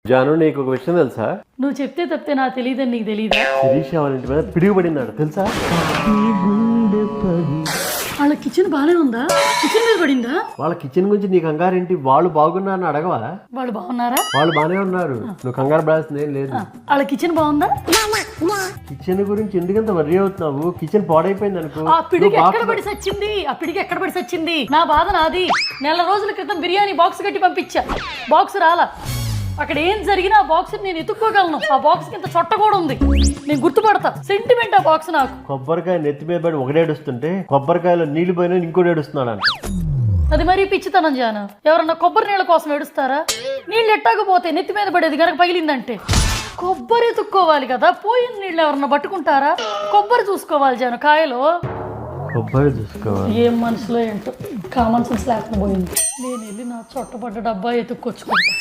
జాను నీకు ఒక విషయం తెలుసా? నువ్వు చెప్తే తప్పితే నాకు తెలియదని నీకు తెలియదా? శిరీష వాళ్ళ ఇంటి మీద పిడుగుపడిందాడు తెలుసా? వాళ్ళ కిచెన్ బానే ఉందా? కిచెన్ మీద పడిందా? వాళ్ళ కిచెన్ గురించి నీకు కంగారేంటి? వాళ్ళు బాగున్నారని అడగవా? వాళ్ళు బాగున్నారా? వాళ్ళు బానే ఉన్నారు, నువ్వు కంగారు పడాల్సింది ఏం లేదు. వాళ్ళ కిచెన్ బాగుందా? కిచెన్ గురించి ఎందుకంత వర్రీ అవుతున్నావు? కిచెన్ పాడైపోయింది అనుకో. ఆ పిడికి ఎక్కడ పడి సచ్చింది? ఆ పిడికి ఎక్కడ పడి సచ్చింది? నా బాధ నాది. నెల రోజుల క్రితం బిర్యానీ బాక్స్ కట్టి పంపించా, బాక్స్ రాలా. అక్కడ ఏం జరిగినా ఆ బాక్స్ నేను ఎత్తుక్కోగలను. ఆ బాక్స్ కింద చొట్ట కూడా ఉంది, నేను గుర్తుపడతా. సెంటిమెంట్ ఆ బాక్స్ నాకు. కొబ్బరికాయ నెత్తి మీద పడి ఒకడేడుస్తుంటే కొబ్బరికాయలో నీళ్లు పోయినా ఇంకోటి ఏడుస్తున్నాడు అంట. అది మరీ పిచ్చితనం జాను. ఎవరన్నా కొబ్బరి నీళ్ళ కోసం ఏడుస్తారా? నీళ్ళు ఎట్టాకపోతే నెత్తి మీద పడేది గనక పగిలిందంటే కొబ్బరి ఎత్తుక్కోవాలి కదా. పోయిన నీళ్ళు ఎవరన్నా పట్టుకుంటారా? కొబ్బరి చూసుకోవాలి జాను. కాయలో కొబ్బరి చూసుకోవాలి. ఏం మనసులో ఏంటో కామన్ సెన్స్ లేకుండా పోయింది. నేను వెళ్ళి నా చొట్టపడ్డ డబ్బా ఎత్తుక్కొచ్చుకుంటా.